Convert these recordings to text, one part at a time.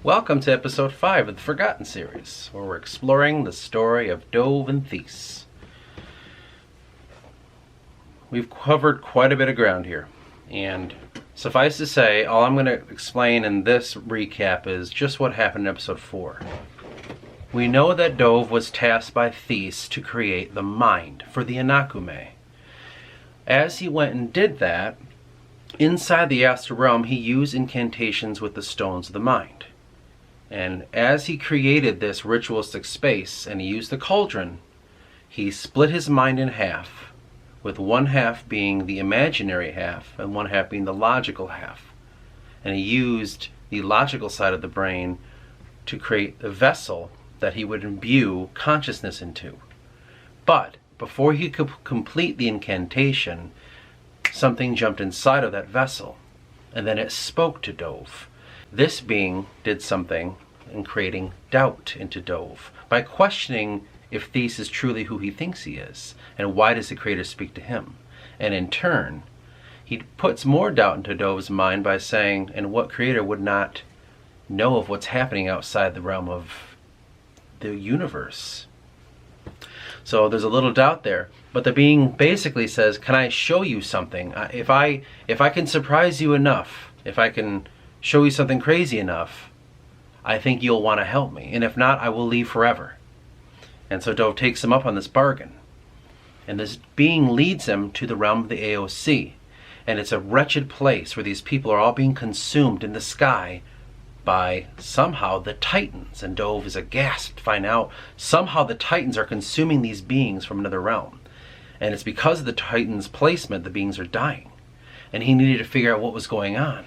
Welcome to episode 5 of the Forgotten series, where we're exploring the story of Dhove and Theis. We've covered quite a bit of ground here, and suffice to say, all I'm going to explain in this recap is just what happened in episode 4. We know that Dhove was tasked by Theis to create the mind for the Anakume. As he went and did that, inside the astral realm, he used incantations with the stones of the mind. And as he created this ritualistic space and he used the cauldron, he split his mind in half, with one half being the imaginary half and one half being the logical half. And he used the logical side of the brain to create a vessel that he would imbue consciousness into. But before he could complete the incantation, something jumped inside of that vessel, and then it spoke to Dhove. This being did something in creating doubt into Dhove by questioning if Theis is truly who he thinks he is, and why does the Creator speak to him? And in turn, he puts more doubt into Dhove's mind by saying, and what Creator would not know of what's happening outside the realm of the universe? So there's a little doubt there, but the being basically says, can I show you something? If I can surprise you enough, if I can show you something crazy enough, I think you'll want to help me. And if not, I will leave forever. And so Dhove takes him up on this bargain. And this being leads him to the realm of the AOC. And it's a wretched place where these people are all being consumed in the sky by somehow the Titans. And Dhove is aghast to find out somehow the Titans are consuming these beings from another realm. And it's because of the Titans' placement the beings are dying. And he needed to figure out what was going on.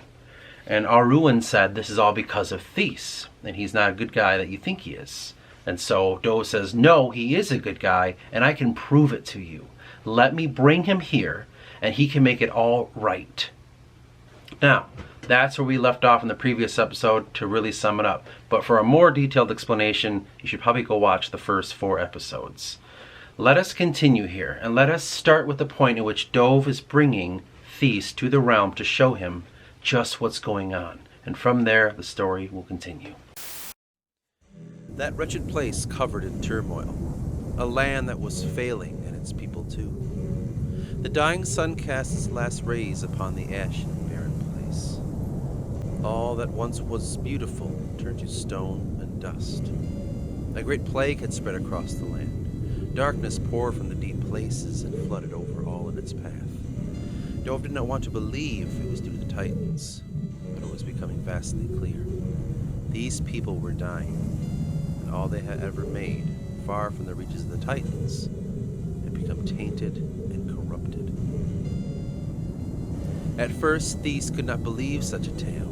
And Ariun said this is all because of Theis, and he's not a good guy that you think he is. And so Dhove says, no, he is a good guy, and I can prove it to you. Let me bring him here, and he can make it all right. Now, that's where we left off in the previous episode to really sum it up. But for a more detailed explanation, you should probably go watch the first 4 episodes. Let us continue here, and let us start with the point in which Dhove is bringing Theis to the realm to show him just what's going on. And from there, the story will continue. That wretched place covered in turmoil, a land that was failing and its people too. The dying sun cast its last rays upon the ashen, barren place. All that once was beautiful turned to stone and dust. A great plague had spread across the land. Darkness poured from the deep places and flooded over all in its path. Dhove did not want to believe it was due to the Titans, but it was becoming vastly clear. These people were dying, and all they had ever made, far from the reaches of the Titans, had become tainted and corrupted. At first, Theis could not believe such a tale.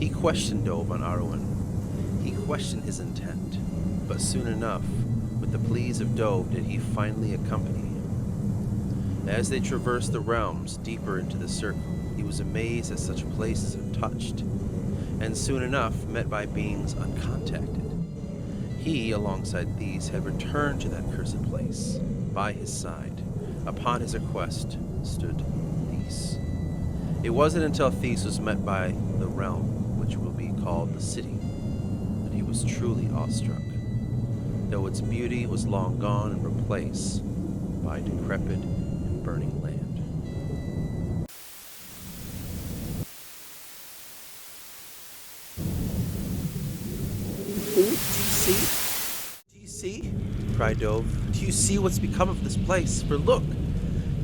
He questioned Dhove on Ariun. He questioned his intent, but soon enough, with the pleas of Dhove, did he finally accompany him. As they traversed the realms deeper into the circle, he was amazed at such places untouched, and soon enough met by beings uncontacted. He, alongside Theis, had returned to that cursed place. By his side, upon his request, stood Theis. It wasn't until Theis was met by the realm, which will be called the city, that he was truly awestruck, though its beauty was long gone and replaced by decrepit burning land. Do you see? Cried Dhove. Do you see what's become of this place? For look!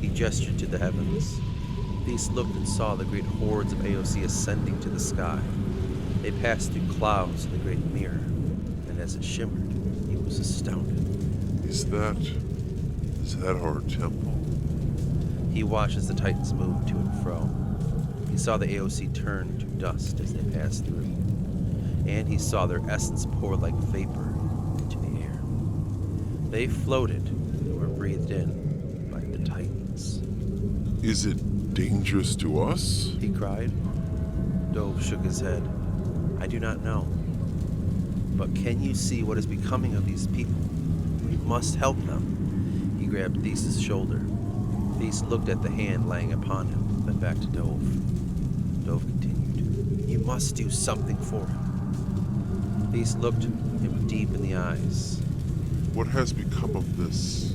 He gestured to the heavens. Theis looked and saw the great hordes of AOC ascending to the sky. They passed through clouds to the great mirror, and as it shimmered, he was astounded. Is that our temple? He watched as the Titans moved to and fro. He saw the AOC turn to dust as they passed through, and he saw their essence pour like vapor into the air. They floated and were breathed in by the Titans. Is it dangerous to us? He cried. Dhove shook his head. I do not know. But can you see what is becoming of these people? We must help them. He grabbed Theis' shoulder. Theis looked at the hand laying upon him, then back to Dhove. Dhove continued, you must do something for him. Theis looked him deep in the eyes. What has become of this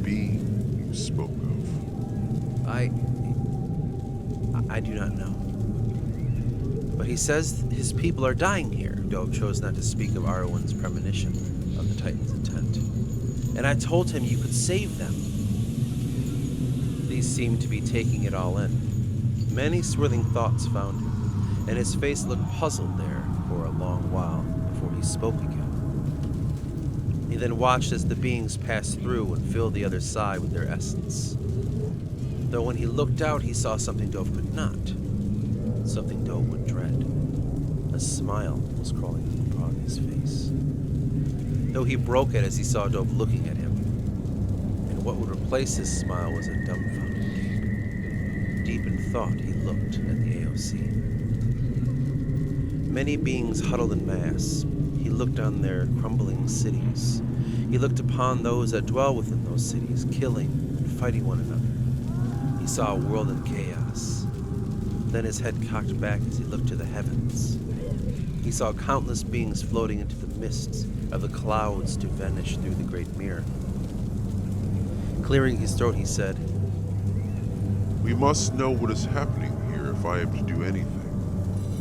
being you spoke of? I do not know. But he says his people are dying here. Dhove chose not to speak of Ariun's premonition of the Titan's intent. And I told him you could save them. These seemed to be taking it all in. Many swirling thoughts found him, and his face looked puzzled there for a long while before he spoke again. He then watched as the beings passed through and filled the other side with their essence. Though when he looked out, he saw something Dhove could not. Something Dhove would dread. A smile was crawling upon his face. Though he broke it as he saw Dhove looking at him. And what would replace his smile was a dumbfounded gape. Deep in thought, he looked at the AOC. Many beings huddled in mass. He looked on their crumbling cities. He looked upon those that dwell within those cities, killing and fighting one another. He saw a world in chaos. Then his head cocked back as he looked to the heavens. He saw countless beings floating into the mists of the clouds to vanish through the great mirror. Clearing his throat, he said, We must know what is happening here if I am to do anything.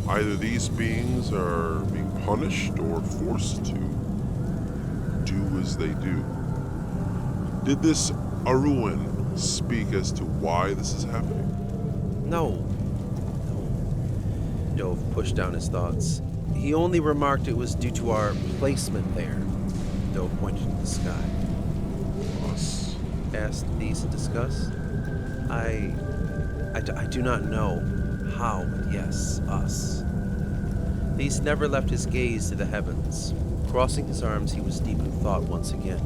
Either these beings are being punished or forced to do as they do. Did this Ariun speak as to why this is happening? No. Dhove pushed down his thoughts. He only remarked it was due to our placement there. Dhove pointed to the sky. Us? Asked Theis in disgust. I do not know how, but yes, us. Theis never left his gaze to the heavens. Crossing his arms, he was deep in thought once again.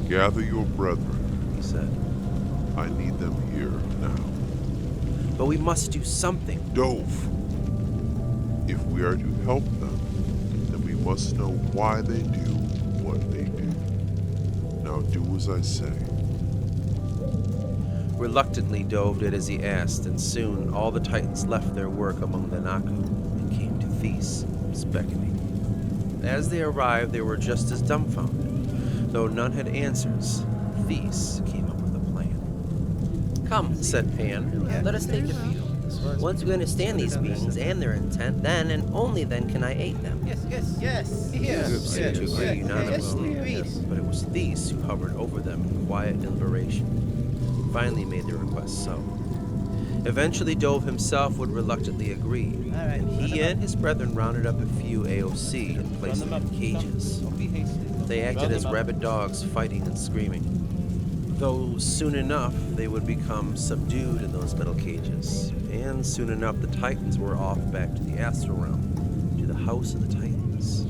Gather your brethren, He said. I need them here now. But we must do something. Dhove, if we are to help them, then we must know why they do what they do. Now do as I say. Reluctantly, Dhove did as he asked, and soon all the Titans left their work among the Naku and came to Theis, beckoning. As they arrived, they were just as dumbfounded. Though none had answers, Theis came up with a plan. Come, said Pan, let us take a view. Once we understand these beings and their intent, then and only then can I aid them. Yes. The group seemed to agree unanimously, Yes, but it was Theis who hovered over them in quiet deliberation. Finally made their request so. Eventually, Dhove himself would reluctantly agree, and he and his brethren rounded up a few AOC and placed them in cages. They acted as rabid dogs, fighting and screaming. Though soon enough, they would become subdued in those metal cages, and soon enough the Titans were off back to the astral realm, to the House of the Titans.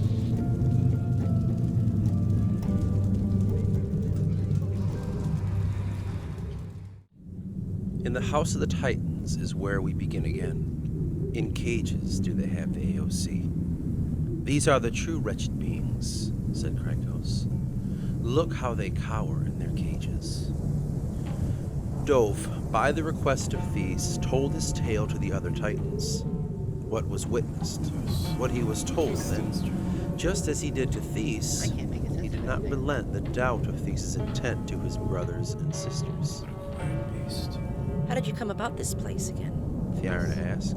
In the House of the Titans is where we begin again. In cages do they have the AOC. These are the true wretched beings, said Krakos. Look how they cower in their cages. Dhove, by the request of Theis, told his tale to the other Titans. What was witnessed, what he was told, and just as he did to Theis, he did not relent the doubt of Theis' intent to his brothers and sisters. How did you come about this place again? Theis asked.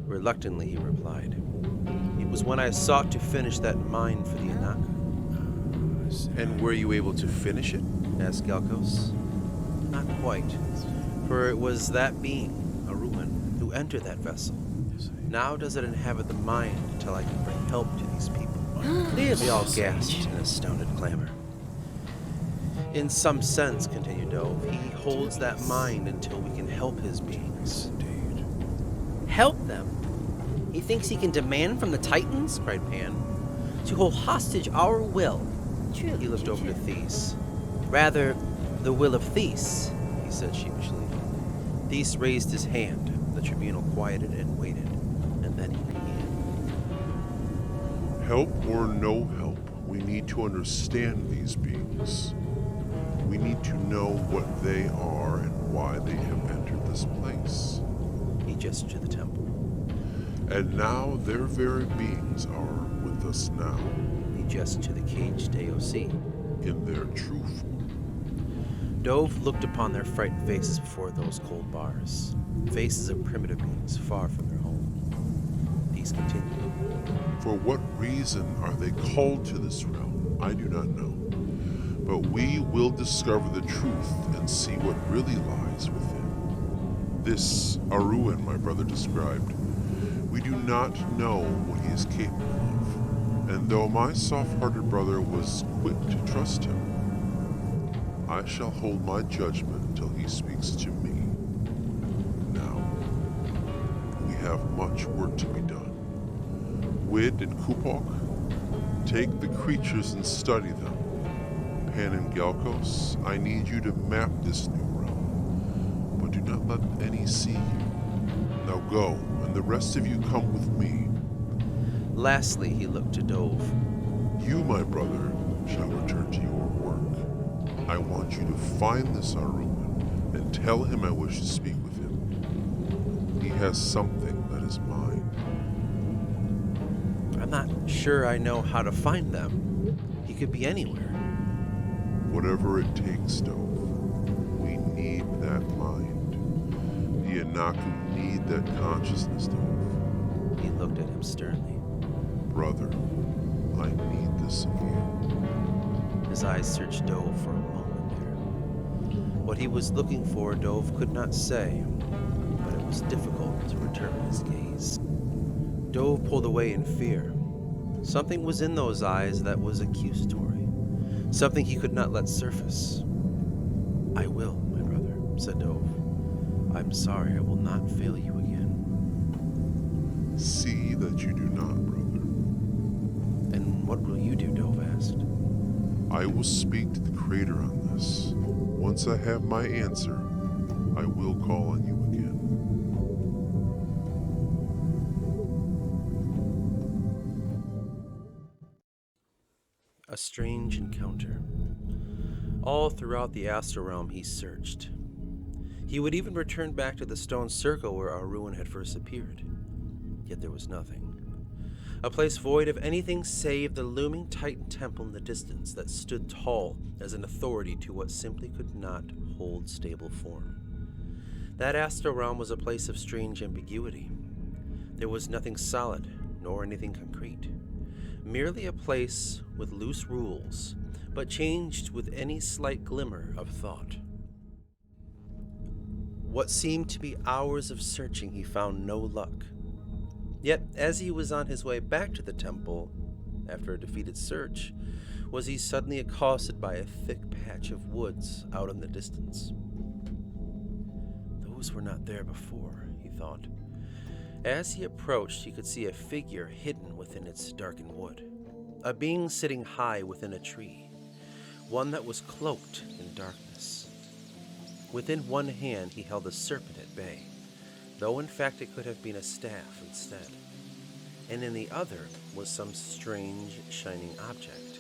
Reluctantly, he replied. It was when I sought to finish that mine for the Anaku. And were you able to finish it? Asked Galkos. Not quite, for it was that being, Ariun, who entered that vessel. Now does it inhabit the mind until I can bring help to these people. They all gasped in astounded clamor. In some sense, continued Dhove, he holds that mind until we can help his beings. Help them? He thinks he can demand from the Titans, cried Pan, to hold hostage our will. He looked over to Theis. Rather, the will of Theis, he said sheepishly. Theis raised his hand. The tribunal quieted and waited, and then he began. Help or no help, we need to understand these beings. We need to know what they are and why they have entered this place. He gestured to the temple. And now their very beings are with us now, He gestured to the caged AOC. in their true form. Dhove looked upon their frightened faces before those cold bars, faces of primitive beings far from their home. Theis continued. For what reason are they called to this realm, I do not know. But we will discover the truth and see what really lies within. This Ariun my brother described, we do not know what he is capable of. And though my soft-hearted brother was quick to trust him, I shall hold my judgment until he speaks to me. Now, we have much work to be done. Wid and Kupok, take the creatures and study them. Pan and Galkos, I need you to map this new realm, but do not let any see you. Now go, and the rest of you come with me. Lastly, he looked to Dhove. You, my brother, shall return to your work. I want you to find this Ariun and tell him I wish to speak with him. He has something that is mine. I'm not sure I know how to find them. He could be anywhere. Whatever it takes, Dhove. We need that mind. The Anaku need that consciousness, Dhove. He looked at him sternly. Brother, I need this of you. His eyes searched Dhove for a moment there. What he was looking for, Dhove could not say, but it was difficult to return his gaze. Dhove pulled away in fear. Something was in those eyes that was accusatory, something he could not let surface. I will, my brother, said Dhove. I'm sorry, I will not fail you again. See that you do not, brother. And what will you do, Dhove asked. I will speak to the Creator on this. Once I have my answer, I will call on you again. A strange encounter. All throughout the astral realm he searched. He would even return back to the stone circle where Ariun had first appeared. Yet there was nothing. A place void of anything save the looming Titan temple in the distance that stood tall as an authority to what simply could not hold stable form. That astral realm was a place of strange ambiguity. There was nothing solid, nor anything concrete. Merely a place with loose rules, but changed with any slight glimmer of thought. What seemed to be hours of searching, he found no luck. Yet, as he was on his way back to the temple, after a defeated search, was he suddenly accosted by a thick patch of woods out in the distance. Those were not there before, he thought. As he approached, he could see a figure hidden within its darkened wood, a being sitting high within a tree, one that was cloaked in darkness. Within one hand he held a serpent at bay, though in fact it could have been a staff instead, and in the other was some strange, shining object.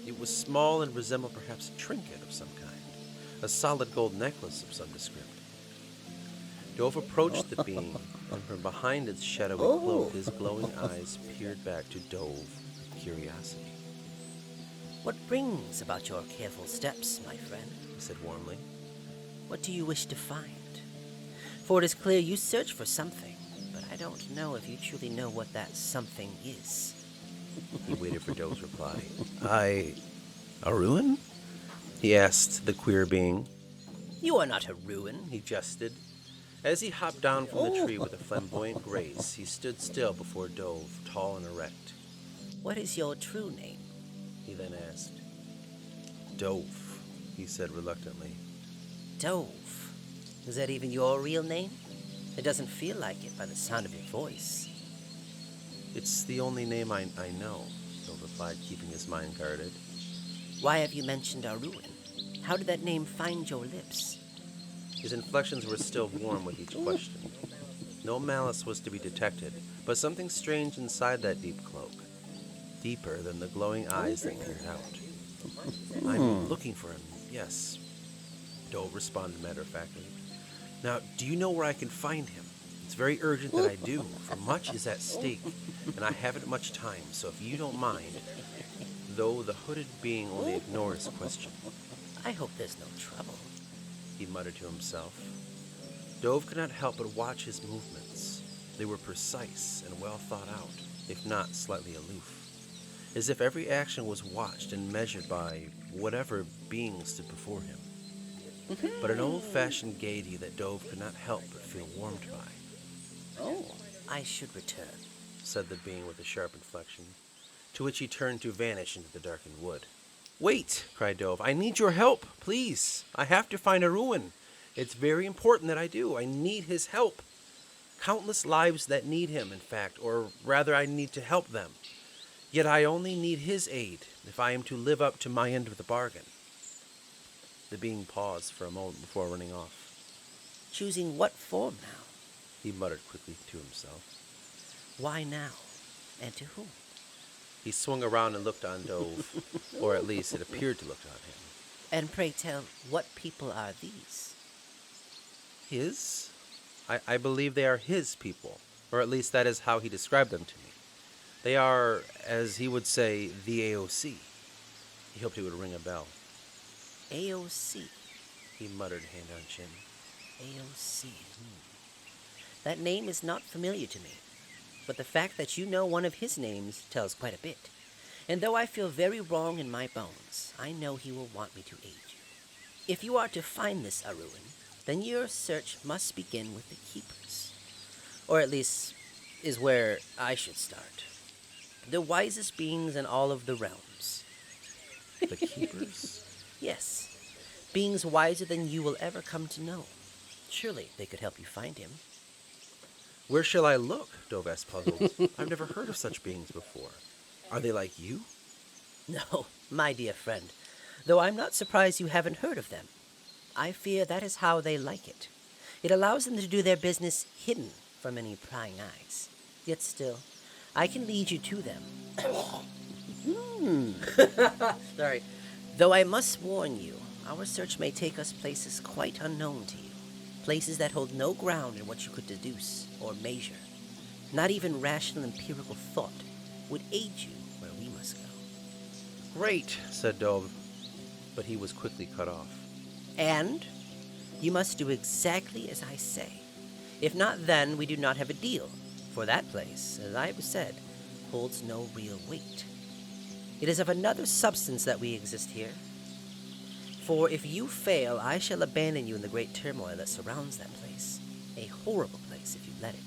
It was small and resembled perhaps a trinket of some kind, a solid gold necklace of some description. Dhove approached the being, and from behind its shadowy cloak, his glowing eyes peered back to Dhove with curiosity. What brings about your careful steps, my friend? He said warmly. What do you wish to find? For it is clear you search for something, but I don't know if you truly know what that something is. He waited for Dhove's reply. Ariun? He asked the queer being. You are not a ruin, He jested. As he hopped down from the tree with a flamboyant grace, he stood still before Dhove, tall and erect. What is your true name? He then asked. Dhove, he said reluctantly. Dhove. Is that even your real name? It doesn't feel like it by the sound of your voice. It's the only name I know, Dhove replied, keeping his mind guarded. Why have you mentioned Ariun? How did that name find your lips? His inflections were still warm with each question. No malice was to be detected, but something strange inside that deep cloak, deeper than the glowing eyes that peered out. I'm looking for him, yes, Dhove responded matter-of-factly. Now, do you know where I can find him? It's very urgent that I do, for much is at stake, and I haven't much time, so if you don't mind, though the hooded being only ignores question. I hope there's no trouble, He muttered to himself. Dhove could not help but watch his movements. They were precise and well thought out, if not slightly aloof, as if every action was watched and measured by whatever being stood before him. But an old-fashioned gaiety that Dhove could not help but feel warmed by. Oh, I should return, said the being with a sharp inflection, to which he turned to vanish into the darkened wood. Wait, cried Dhove, I need your help, please. I have to find Ariun. It's very important that I do. I need his help. Countless lives that need him, in fact, or rather I need to help them. Yet I only need his aid if I am to live up to my end of the bargain. The being paused for a moment before running off. Choosing what form now? He muttered quickly to himself. Why now? And to whom? He swung around and looked on Dhove, or at least it appeared to look on him. And pray tell, what people are these? His? I believe they are his people, or at least that is how he described them to me. They are, as he would say, the AOC. He hoped it would ring a bell. AOC, He muttered, hand on chin. AOC. That name is not familiar to me, but the fact that you know one of his names tells quite a bit. And though I feel very wrong in my bones, I know he will want me to aid you. If you are to find this Ariun, then your search must begin with the Keepers. Or at least, is where I should start. The wisest beings in all of the realms. The Keepers? Yes, beings wiser than you will ever come to know. Surely they could help you find him. Where shall I look? Dhove asked, puzzled. I've never heard of such beings before. Are they like you? No, my dear friend, though I'm not surprised you haven't heard of them. I fear that is how they like it. It allows them to do their business hidden from any prying eyes. Yet still, I can lead you to them. Sorry. Though I must warn you, our search may take us places quite unknown to you. Places that hold no ground in what you could deduce or measure. Not even rational empirical thought would aid you where we must go. Great, said Dhove, but he was quickly cut off. And you must do exactly as I say. If not, then we do not have a deal, for that place, as I have said, holds no real weight. It is of another substance that we exist here. For if you fail, I shall abandon you in the great turmoil that surrounds that place. A horrible place, if you let it.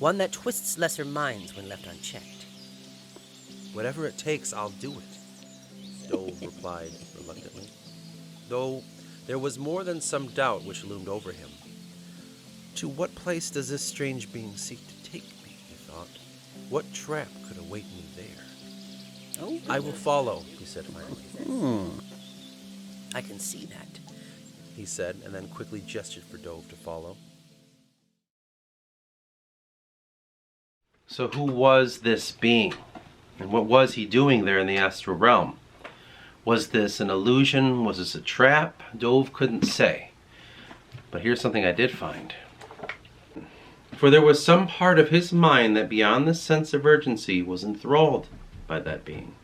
One that twists lesser minds when left unchecked. Whatever it takes, I'll do it, Dhove replied reluctantly, though there was more than some doubt which loomed over him. To what place does this strange being seek to take me, he thought. What trap could await me there? Oh, I will follow, he said finally. I can see that. He said, and then quickly gestured for Dhove to follow. So who was this being? And what was he doing there in the astral realm? Was this an illusion? Was this a trap? Dhove couldn't say. But here's something I did find. For there was some part of his mind that beyond the sense of urgency was enthralled by that being.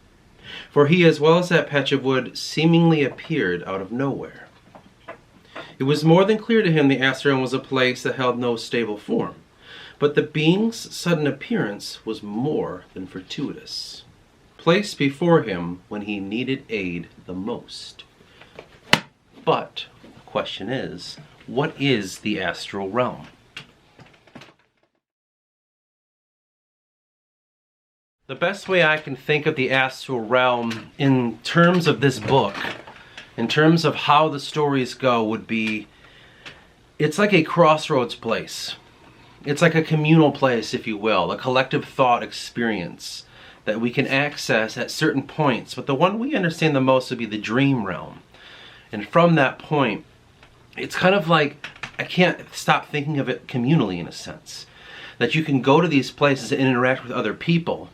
For he, as well as that patch of wood, seemingly appeared out of nowhere. It was more than clear to him the astral realm was a place that held no stable form. But the being's sudden appearance was more than fortuitous. Placed before him when he needed aid the most. But the question is, what is the astral realm? The best way I can think of the astral realm in terms of this book, in terms of how the stories go, would be, it's like a crossroads place. It's like a communal place, if you will, a collective thought experience that we can access at certain points. But the one we understand the most would be the dream realm. And from that point, it's kind of like, I can't stop thinking of it communally in a sense. That you can go to these places and interact with other people,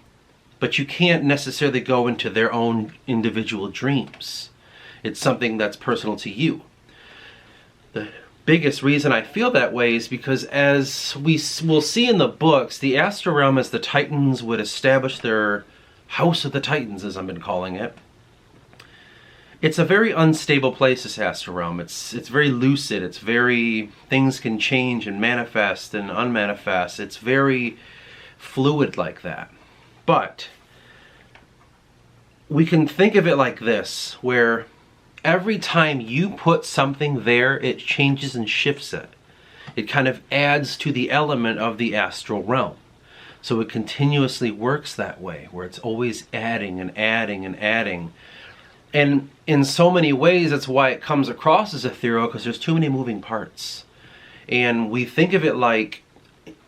but you can't necessarily go into their own individual dreams. It's something that's personal to you. The biggest reason I feel that way is because, as we will see in the books, the astral realm, as the Titans would establish their House of the Titans, as I've been calling it, it's a very unstable place, this astral realm. It's very lucid. It's very, things can change and manifest and unmanifest. It's very fluid like that. But we can think of it like this, where every time you put something there, it changes and shifts it. It kind of adds to the element of the astral realm. So it continuously works that way, where it's always adding and adding and adding. And in so many ways, that's why it comes across as ethereal, because there's too many moving parts. And we think of it like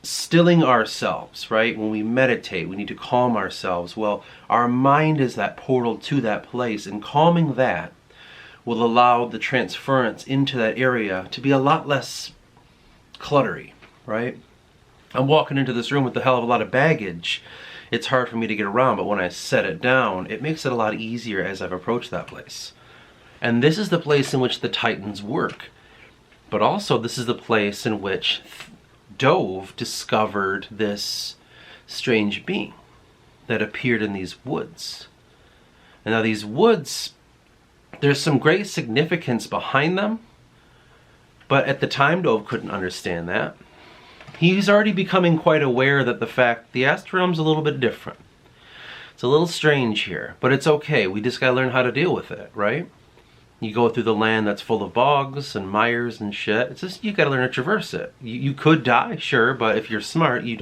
stilling ourselves, right? When we meditate, we need to calm ourselves. Well, our mind is that portal to that place, and calming that will allow the transference into that area to be a lot less cluttery, right? I'm walking into this room with a hell of a lot of baggage. It's hard for me to get around, but when I set it down, it makes it a lot easier as I've approached that place. And this is the place in which the Titans work. But also, this is the place in which Dhove discovered this strange being that appeared in these woods. And now these woods, there's some great significance behind them, but at the time Dhove couldn't understand that. He's already becoming quite aware that the astral realm's a little bit different. It's a little strange here, but it's okay. We just gotta learn how to deal with it, right? You go through the land that's full of bogs and mires and shit. It's just, you gotta learn to traverse it. You could die, sure, but if you're smart, you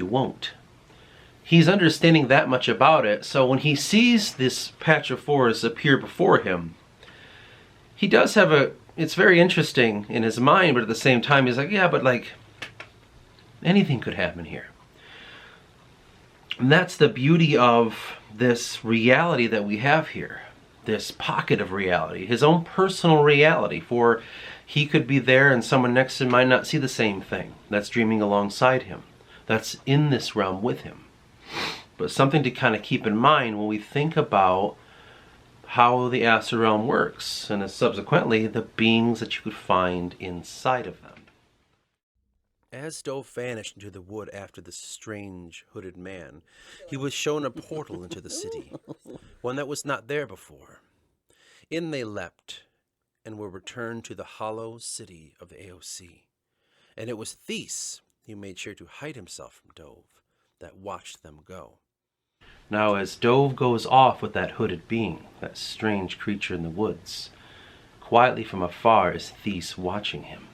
won't. He's understanding that much about it, so when he sees this patch of forest appear before him, he does have it's very interesting in his mind, but at the same time, he's like, yeah, but like, anything could happen here. And that's the beauty of this reality that we have here. This pocket of reality, his own personal reality, for he could be there and someone next to him might not see the same thing. That's dreaming alongside him. That's in this realm with him. But something to kind of keep in mind when we think about how the astral realm works, and subsequently the beings that you could find inside of them. As Dhove vanished into the wood after the strange hooded man, he was shown a portal into the city, one that was not there before. In they leapt, and were returned to the hollow city of the AOC. And it was Theis, who made sure to hide himself from Dhove, that watched them go. Now as Dhove goes off with that hooded being, that strange creature in the woods, quietly from afar is Theis watching him.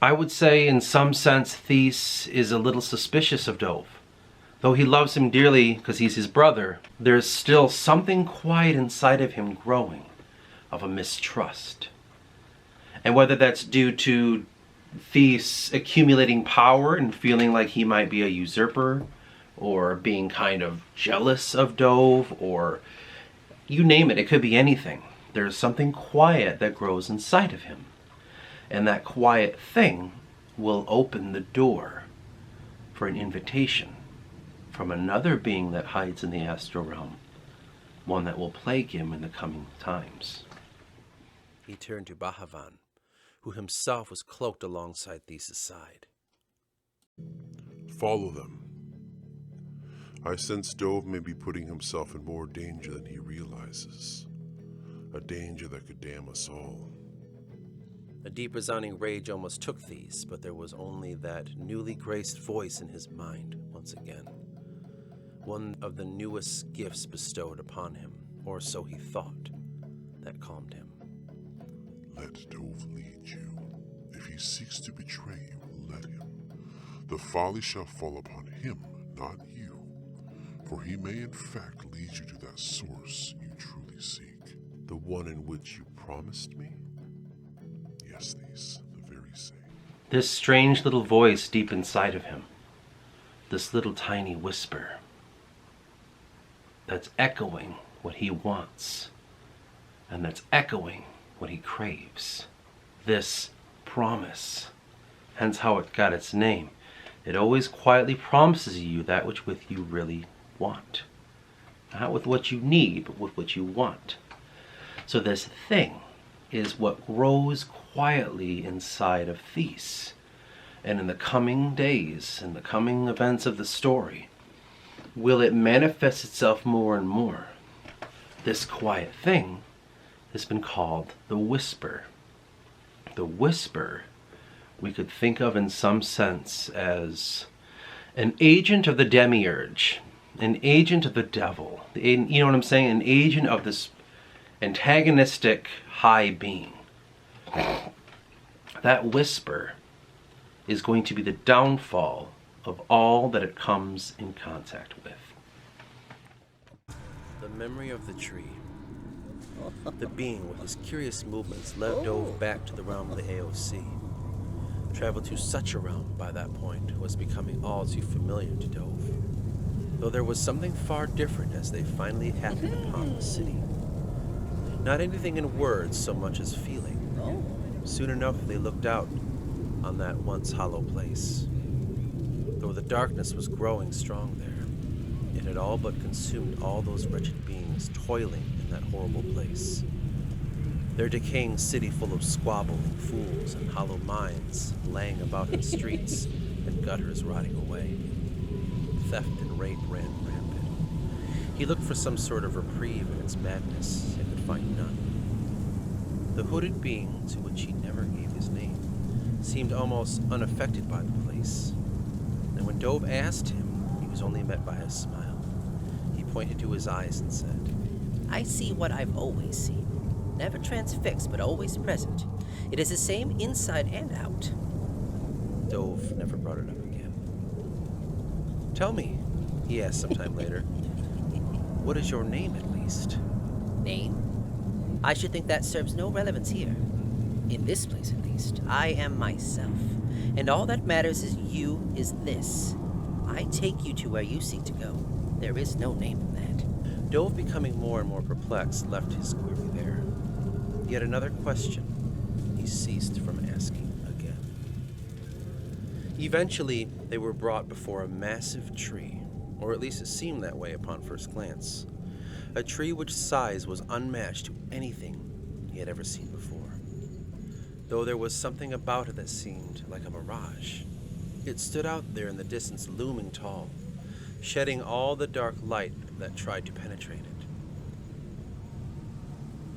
I would say in some sense Theis is a little suspicious of Dhove. Though he loves him dearly because he's his brother, there's still something quiet inside of him growing, of a mistrust. And whether that's due to Theis accumulating power and feeling like he might be a usurper, or being kind of jealous of Dhove, or you name it, it could be anything. There's something quiet that grows inside of him. And that quiet thing will open the door for an invitation from another being that hides in the astral realm, one that will plague him in the coming times. He turned to Bhavan, who himself was cloaked alongside Theis' side. Follow them. I sense Dhove may be putting himself in more danger than he realizes. A danger that could damn us all. A deep resounding rage almost took Theis, but there was only that newly graced voice in his mind once again. One of the newest gifts bestowed upon him, or so he thought, that calmed him. Let Dhove lead you. If he seeks to betray you, let him. The folly shall fall upon him, not you. For he may in fact lead you to that source you truly seek. The one in which you promised me? Yes, Theis, the very same. This strange little voice deep inside of him, this little tiny whisper, that's echoing what he wants, and that's echoing what he craves. This promise, hence how it got its name. It always quietly promises you that which with you really want. Not with what you need, but with what you want. So this thing is what grows quietly inside of Theis. And in the coming days, in the coming events of the story, will it manifest itself more and more? This quiet thing has been called the whisper. The whisper we could think of in some sense as an agent of the demiurge, an agent of the devil. You know what I'm saying? An agent of this antagonistic high being. That whisper is going to be the downfall of all that it comes in contact with. The memory of the tree. The being with his curious movements led Dhove back to the realm of the AOC. Travel to such a realm by that point was becoming all too familiar to Dhove, though there was something far different as they finally happened upon the city. Not anything in words so much as feeling. Soon enough they looked out on that once hollow place. Though the darkness was growing strong there, it had all but consumed all those wretched beings toiling in that horrible place. Their decaying city full of squabbling fools and hollow minds laying about in streets and gutters rotting away. Theft and rape ran rampant. He looked for some sort of reprieve in its madness and could find none. The hooded being, to which he never gave his name, seemed almost unaffected by the place. And when Dhove asked him, he was only met by a smile. He pointed to his eyes and said, I see what I've always seen. Never transfixed, but always present. It is the same inside and out. Dhove never brought it up again. Tell me, he asked sometime later, what is your name at least? Name? I should think that serves no relevance here. In this place, at least, I am myself. And all that matters is you is this. I take you to where you seek to go. There is no name in that. Dhove, becoming more and more perplexed, left his query there. Yet another question he ceased from asking again. Eventually, they were brought before a massive tree, or at least it seemed that way upon first glance. A tree which size was unmatched to anything he had ever seen before. Though there was something about it that seemed like a mirage. It stood out there in the distance, looming tall, shedding all the dark light that tried to penetrate it.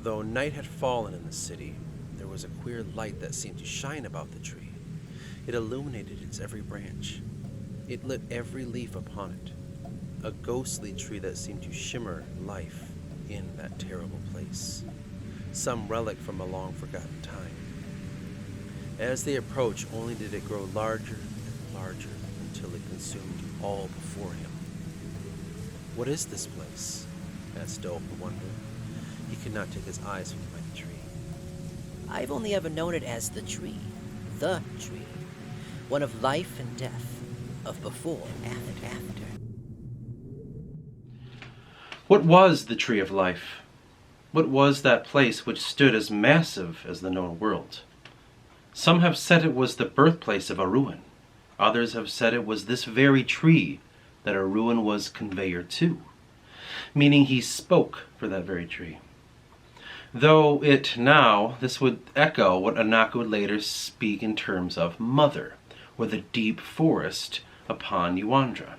Though night had fallen in the city, there was a queer light that seemed to shine about the tree. It illuminated its every branch. It lit every leaf upon it. A ghostly tree that seemed to shimmer life in that terrible place. Some relic from a long-forgotten time. As they approached, only did it grow larger and larger until it consumed all before him. What is this place? Asked Dhove in wonder. He could not take his eyes from the tree. I've only ever known it as the tree. The tree. One of life and death. Of before and after. What was the Tree of Life? What was that place which stood as massive as the known world? Some have said it was the birthplace of Ariun. Others have said it was this very tree that Ariun was conveyor to, meaning he spoke for that very tree. Though this would echo what Anaku would later speak in terms of mother, or the deep forest upon Yuandra.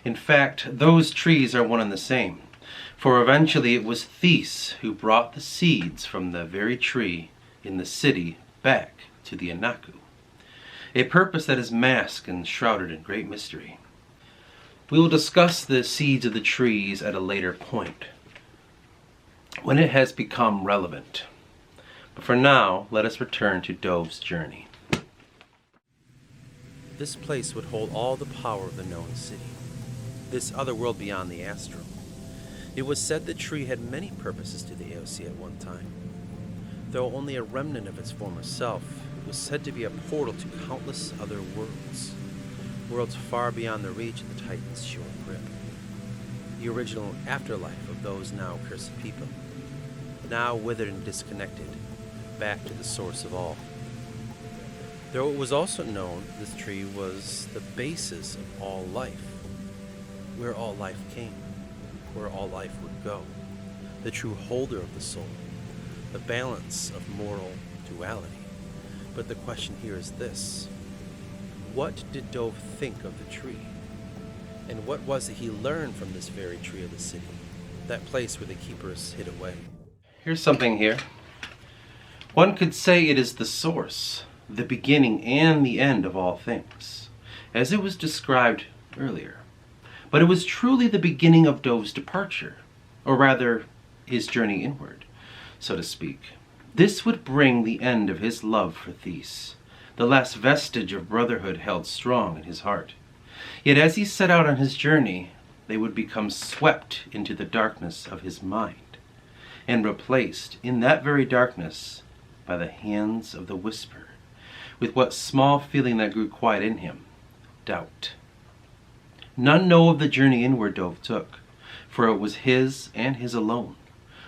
In fact, those trees are one and the same, for eventually it was Theis who brought the seeds from the very tree in the city back to the Anaku, a purpose that is masked and shrouded in great mystery. We will discuss the seeds of the trees at a later point, when it has become relevant. But for now, let us return to Dhove's journey. This place would hold all the power of the known city, this other world beyond the astral. It was said the tree had many purposes to the AOC at one time. Though only a remnant of its former self, it was said to be a portal to countless other worlds, worlds far beyond the reach of the Titan's short grip. The original afterlife of those now cursed people, now withered and disconnected, back to the source of all. Though it was also known this tree was the basis of all life, where all life came, where all life would go, the true holder of the soul, the balance of moral duality. But the question here is this: what did Dhove think of the tree? And what was it he learned from this very tree of the city, that place where the keepers hid away? Here's something here. One could say it is the source, the beginning and the end of all things, as it was described earlier. But it was truly the beginning of Dhove's departure, or rather, his journey inward, so to speak. This would bring the end of his love for Theis, the last vestige of brotherhood held strong in his heart. Yet as he set out on his journey, they would become swept into the darkness of his mind, and replaced in that very darkness by the hands of the whisper, with what small feeling that grew quiet in him: doubt. None know of the journey inward Dhove took, for it was his and his alone.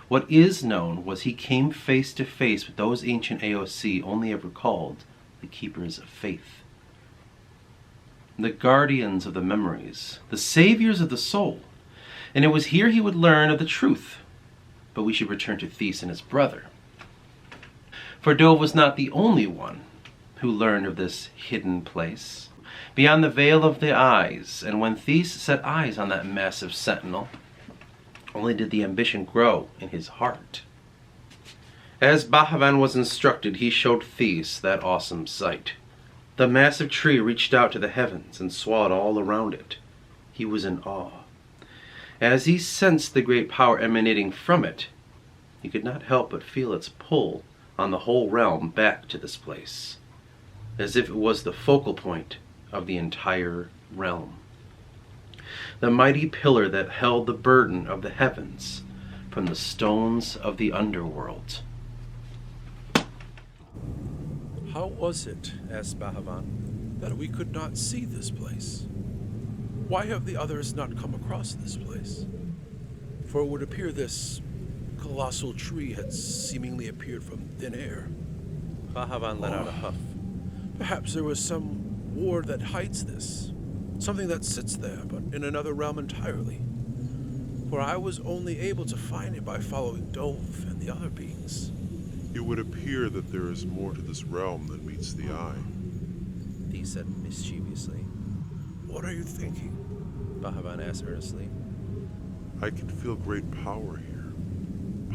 What is known was he came face to face with those ancient AOC only ever called the Keepers of Faith. The guardians of the memories, the saviors of the soul. And it was here he would learn of the truth. But we should return to Theis and his brother. For Dhove was not the only one who learned of this hidden place, beyond the veil of the eyes. And when Theis set eyes on that massive sentinel, only did the ambition grow in his heart. As Bahavan was instructed, he showed Theis that awesome sight. The massive tree reached out to the heavens and swallowed all around it. He was in awe. As he sensed the great power emanating from it, he could not help but feel its pull on the whole realm back to this place, as if it was the focal point of the entire realm. The mighty pillar that held the burden of the heavens from the stones of the underworld. How was it, asked Bahavan, that we could not see this place? Why have the others not come across this place? For it would appear this colossal tree had seemingly appeared from thin air. Bahavan let out a huff. Perhaps there was some ward that hides this, something that sits there, but in another realm entirely. For I was only able to find it by following Dhove and the other beings. It would appear that there is more to this realm than meets the eye. Theis said mischievously. What are you thinking? Bahavan asked earnestly. I can feel great power here.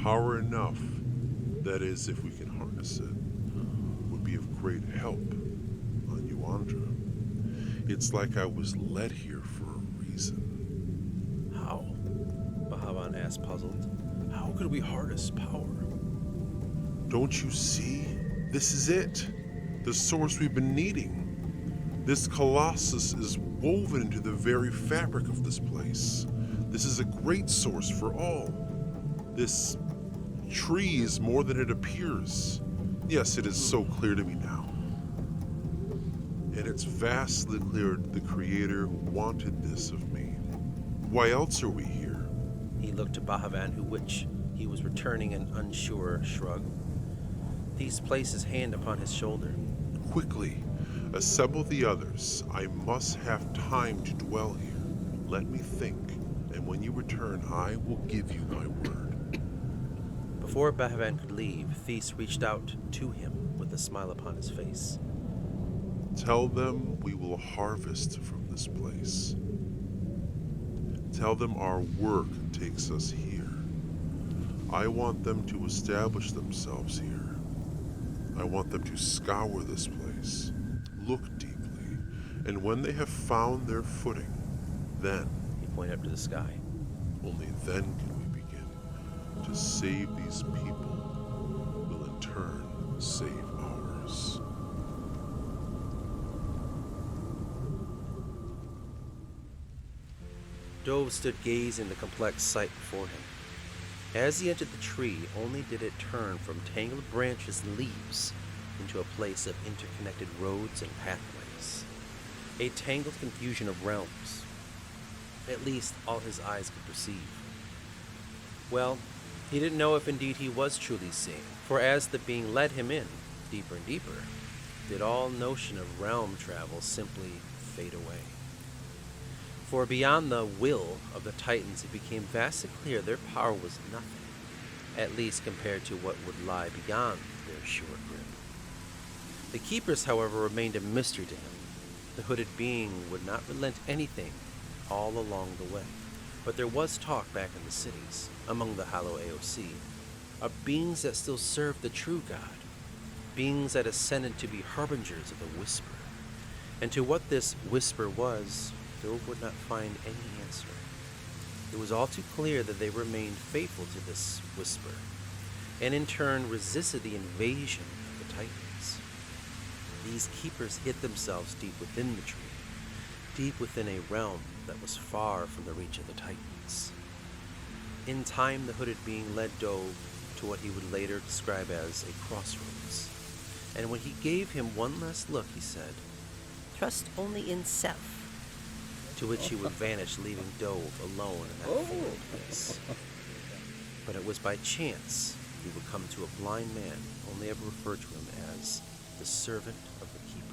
Power enough, that is, if we can harness it, would be of great help on Yuandra. It's like I was led here for a reason. How? Bahavan asked, puzzled. How could we harness power? Don't you see? This is it. The source we've been needing. This colossus is woven into the very fabric of this place. This is a great source for all. This tree is more than it appears. Yes, it is so clear to me now. And it's vastly clear the Creator wanted this of me. Why else are we here? He looked to Bahavan, which he was returning an unsure shrug. Theis placed his hand upon his shoulder. Quickly, assemble the others. I must have time to dwell here. Let me think, and when you return, I will give you my word. Before Bahavan could leave, Theis reached out to him with a smile upon his face. Tell them we will harvest from this place. Tell them our work takes us here. I want them to establish themselves here. I want them to scour this place, look deeply, and when they have found their footing, then, He pointed up to the sky. only then can we begin to save these people, will in turn save ours. Dhove stood gazing the complex sight before him. As he entered the tree, only did it turn from tangled branches and leaves into a place of interconnected roads and pathways. A tangled confusion of realms. At least all his eyes could perceive. Well, he didn't know if indeed he was truly seeing, for as the being led him in, deeper and deeper, did all notion of realm travel simply fade away. For beyond the will of the Titans, it became vastly clear their power was nothing. at least compared to what would lie beyond their short grip. The keepers, however, remained a mystery to him. The hooded being would not relent anything all along the way. But there was talk back in the cities, among the Hollow AOC, of beings that still served the true God, beings that ascended to be harbingers of the Whisper. And to what this Whisper was, Dhove would not find any answer. It was all too clear that they remained faithful to this Whisper, and in turn resisted the invasion of the Titans. These keepers hid themselves deep within the tree, deep within a realm that was far from the reach of the Titans. In time, the hooded being led Dhove to what he would later describe as a crossroads. And when he gave him one last look, he said, Trust only in self. to which he would vanish, leaving Dhove alone in that foreign place. But it was by chance he would come to a blind man, only ever referred to him as the servant of the keeper.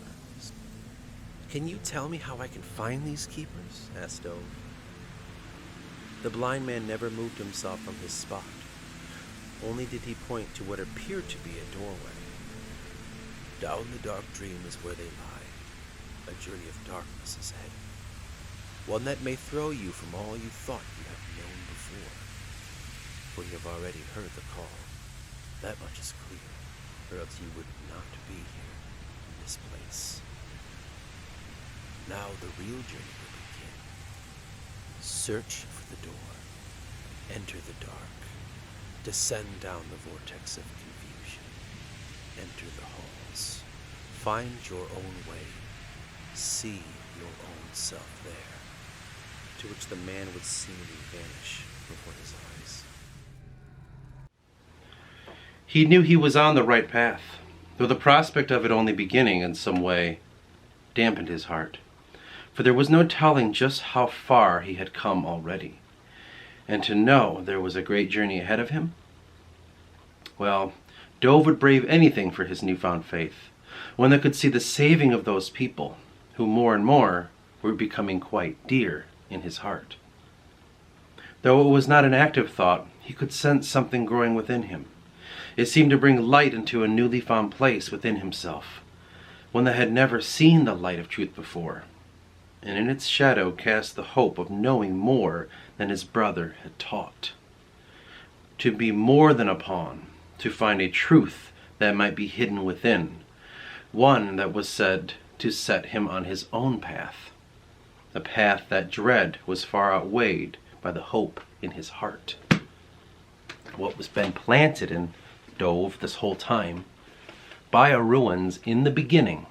"Can you tell me how I can find these keepers?" asked Dhove. The blind man never moved himself from his spot. Only did he point to what appeared to be a doorway. "Down the dark dream is where they lie. A journey of darkness is ahead. One that may throw you from all you thought you have known before. For you have already heard the call. That much is clear, or else you would not be here in this place. Now the real journey will begin. Search for the door. Enter the dark. Descend down the vortex of confusion. Enter the halls. Find your own way. See your own self there." To which the man would seemingly vanish before his eyes. He knew he was on the right path, though the prospect of it only beginning in some way dampened his heart. For there was no telling just how far he had come already. And to know there was a great journey ahead of him? Well, Dhove would brave anything for his newfound faith, one that could see the saving of those people, who more and more were becoming quite dear in his heart. Though it was not an active thought, he could sense something growing within him. It seemed to bring light into a newly found place within himself, one that had never seen the light of truth before, and in its shadow cast the hope of knowing more than his brother had taught. To be more than a pawn, to find a truth that might be hidden within, one that was said to set him on his own path, a path that dread was far outweighed by the hope in his heart. What was been planted in Dhove this whole time by Ariun's in the beginning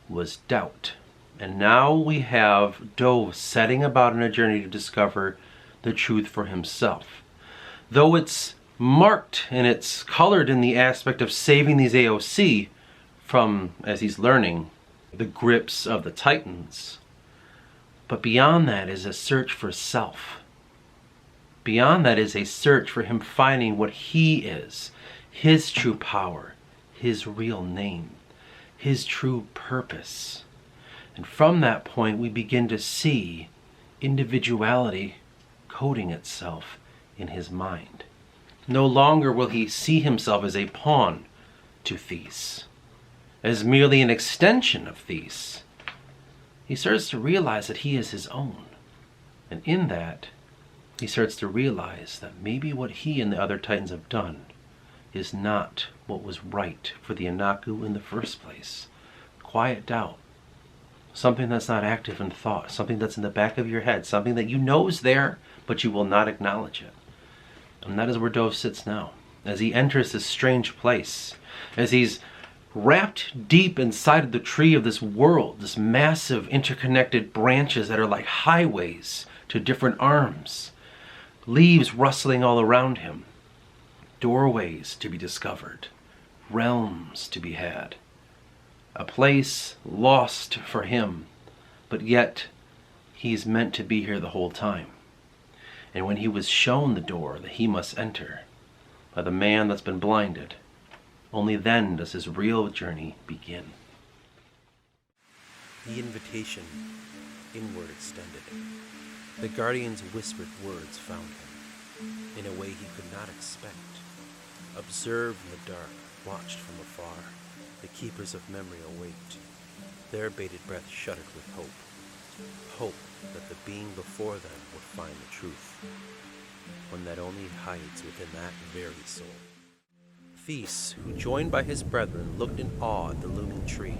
was doubt. And now we have Dhove setting about on a journey to discover the truth for himself. Though it's marked and it's colored in the aspect of saving these AOC from, as he's learning, the grips of the Titans. But beyond that is a search for self. Beyond that is a search for him finding what he is, his true power, his real name, his true purpose. And from that point we begin to see individuality coding itself in his mind. No longer will he see himself as a pawn to Theis, as merely an extension of Theis. He starts to realize that he is his own. And in that, he starts to realize that maybe what he and the other Titans have done is not what was right for the Anaku in the first place. Quiet doubt. Something that's not active in thought. Something that's in the back of your head. Something that you know is there, but you will not acknowledge it. And that is where Dhove sits now, as he enters this strange place, as he's wrapped deep inside of the tree of this world, this massive interconnected branches that are like highways to different arms, leaves rustling all around him, doorways to be discovered, realms to be had, a place lost for him, but yet he's meant to be here the whole time. And when he was shown the door that he must enter by the man that's been blinded, only then does his real journey begin. The invitation inward extended. The guardian's whispered words found him. in a way he could not expect. Observed in the dark, watched from afar, the keepers of memory await. Their bated breath shuddered with hope. Hope that the being before them would find the truth, one that only hides within that very soul. Theis, who joined by his brethren, looked in awe at the looming tree.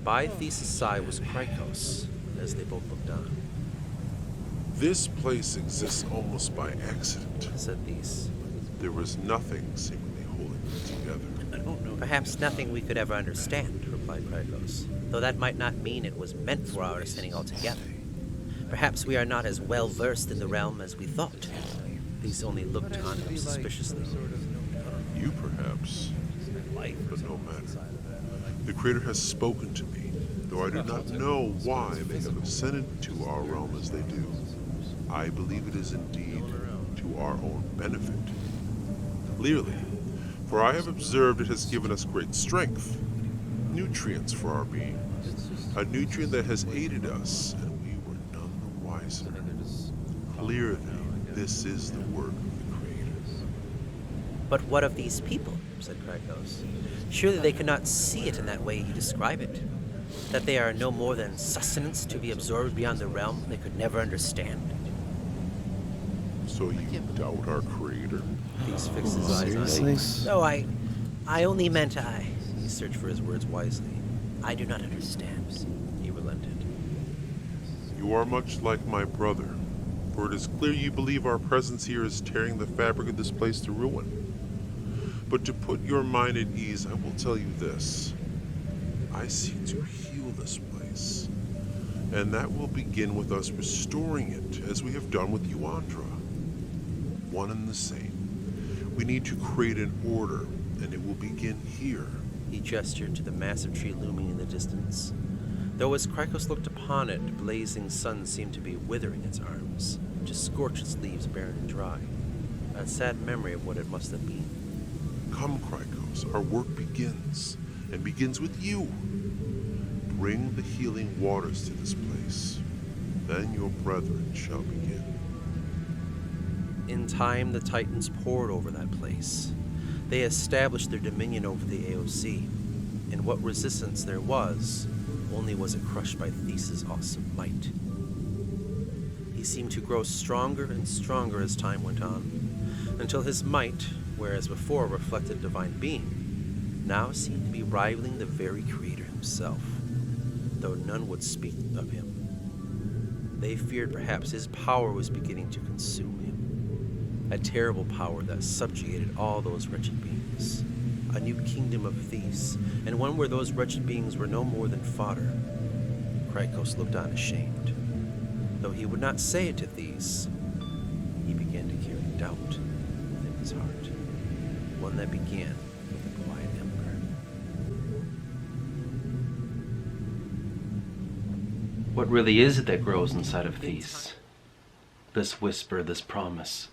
By Theis' side was Crikos, as they both looked on. This place exists almost by accident. Said Theis. There was nothing seemingly holding it together. Perhaps nothing we could ever understand, replied Crikos, though that might not mean it was meant for our understanding altogether. Perhaps we are not as well versed in the realm as we thought. Theis only looked on him suspiciously. You perhaps, but no matter. The Creator has spoken to me, though I do not know why they have ascended to our realm as they do. I believe it is indeed to our own benefit. Clearly, for I have observed it has given us great strength, nutrients for our being, a nutrient that has aided us, and we were none the wiser. Clearly, this is the work of the Creator. But what of these people? Said Crikos. Surely they could not see it in that way you describe it. That they are no more than sustenance to be absorbed beyond the realm they could never understand. So you doubt our Creator? Theis fixed his eyes on Seriously? No, I only meant he searched for his words wisely. I do not understand. He relented. You are much like my brother, for it is clear you believe our presence here is tearing the fabric of this place to ruin. But to put your mind at ease, I will tell you this. I seek to heal this place, and that will begin with us restoring it, as we have done with Yuandra. One and the same. We need to create an order, and it will begin here. He gestured to the massive tree looming in the distance. Though as Crikos looked upon it, blazing sun seemed to be withering its arms, to scorch its leaves barren and dry. A sad memory of what it must have been. Come, Crikos, our work begins, and begins with you. Bring the healing waters to this place. Then your brethren shall begin. In time, the Titans poured over that place. They established their dominion over the AOC, and what resistance there was, only was it crushed by Theis' awesome might. He seemed to grow stronger and stronger as time went on, until his might, whereas before reflected divine being, now seemed to be rivaling the very Creator himself, though none would speak of him. They feared perhaps his power was beginning to consume him, a terrible power that subjugated all those wretched beings, a new kingdom of Theis, and one where those wretched beings were no more than fodder. Crikos looked on ashamed. Though he would not say it to Theis, he began to carry doubt within his heart, one that began with a quiet ember. What really is it that grows inside of Theis? This whisper, this promise.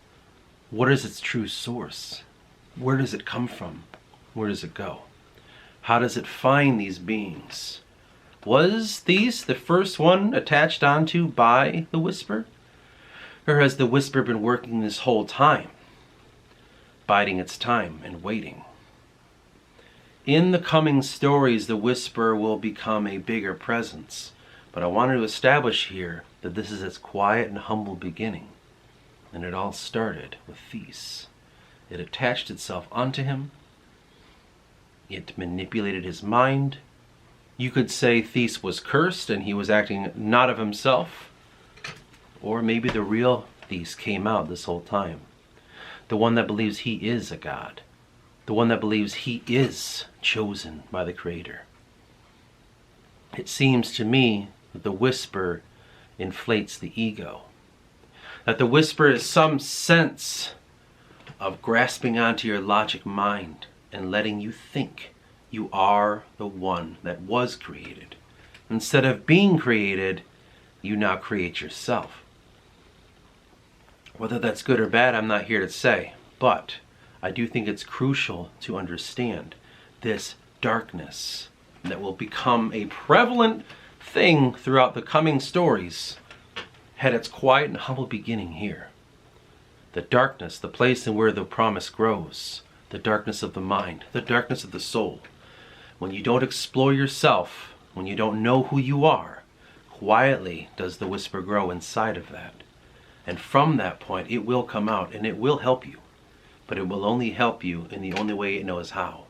What is its true source? Where does it come from? Where does it go? How does it find these beings? Was Theis the first one attached onto by the whisper? Or has the whisper been working this whole time, biding its time and waiting? In the coming stories, the whisper will become a bigger presence, but I wanted to establish here that this is its quiet and humble beginning, and it all started with Theis. It attached itself onto him. It manipulated his mind. You could say Theis was cursed and he was acting not of himself. Or maybe the real Theis came out this whole time. The one that believes he is a god. The one that believes he is chosen by the Creator. It seems to me that the whisper inflates the ego. That the whisper is some sense of grasping onto your logic mind and letting you think you are the one that was created. Instead of being created, you now create yourself. Whether that's good or bad, I'm not here to say, but I do think it's crucial to understand this darkness that will become a prevalent thing throughout the coming stories had its quiet and humble beginning here. The darkness, the place in where the promise grows. The darkness of the mind, the darkness of the soul. When you don't explore yourself, when you don't know who you are, quietly does the whisper grow inside of that. And from that point, it will come out and it will help you. But it will only help you in the only way it knows how.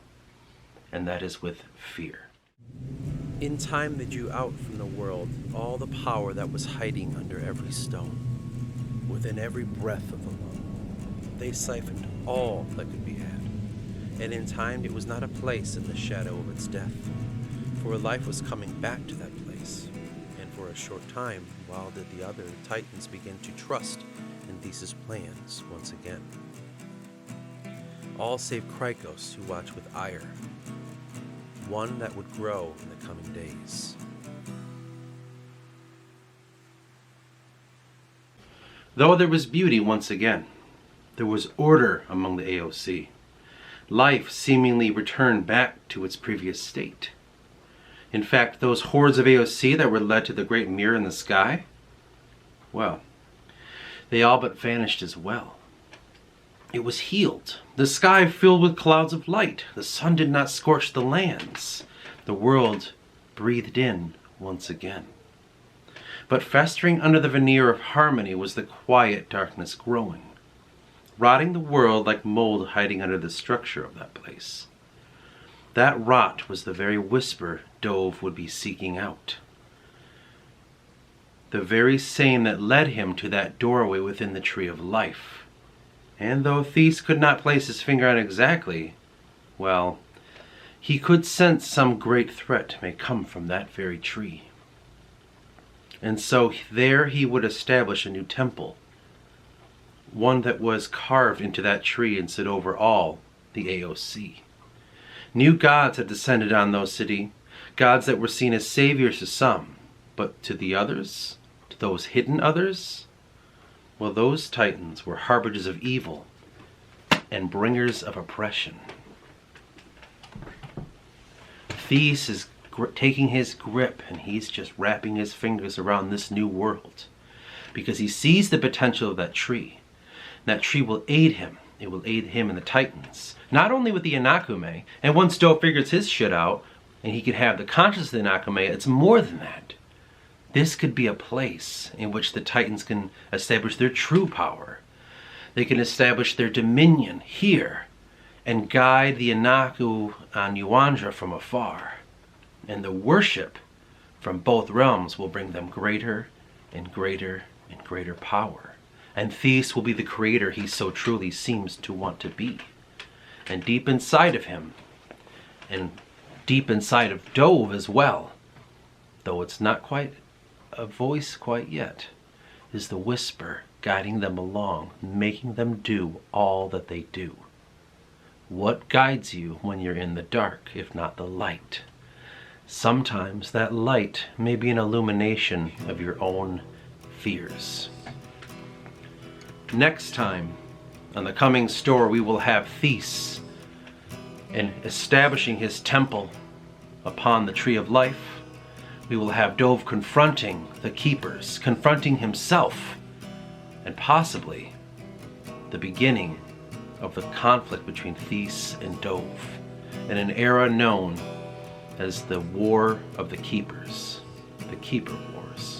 And that is with fear. In time they drew out from the world all the power that was hiding under every stone, within every breath of the lung. They siphoned all that could be had, and in time it was not a place in the shadow of its death, for life was coming back to that place, and for a short time, while did the other Titans begin to trust in Theis' plans once again. All save Krykos, who watched with ire, one that would grow in the coming days. Though there was beauty once again, there was order among the AOC. Life seemingly returned back to its previous state. In fact, those hordes of AOC that were led to the great mirror in the sky, well, they all but vanished as well. It was healed. The sky filled with clouds of light. The sun did not scorch the lands. The world breathed in once again. But festering under the veneer of harmony was the quiet darkness growing, rotting the world like mold hiding under the structure of that place. That rot was the very whisper Dhove would be seeking out. The very same that led him to that doorway within the tree of life. And though Theis could not place his finger on exactly, well, he could sense some great threat may come from that very tree. And so there he would establish a new temple, one that was carved into that tree and sit over all the AOC. New gods had descended on those cities, gods that were seen as saviors to some, but to the others, to those hidden others, well, those Titans were harbingers of evil and bringers of oppression. Theis is taking his grip and he's just wrapping his fingers around this new world because he sees the potential of that tree. That tree will aid him. It will aid him and the Titans. Not only with the Inakume, and once Dhove figures his shit out and he can have the consciousness of the Inakume, it's more than that. This could be a place in which the Titans can establish their true power. They can establish their dominion here and guide the Inaku on Yuandra from afar. And the worship from both realms will bring them greater and greater and greater power. And Theis will be the creator he so truly seems to want to be. And deep inside of him, and deep inside of Dhove as well, though it's not quite a voice quite yet, is the whisper guiding them along, making them do all that they do. What guides you when you're in the dark, if not the light? Sometimes that light may be an illumination of your own fears. Next time, on the coming story, we will have Theis and establishing his temple upon the Tree of Life. We will have Dhove confronting the Keepers, confronting himself, and possibly the beginning of the conflict between Theis and Dhove in an era known as the War of the Keepers, the Keeper Wars.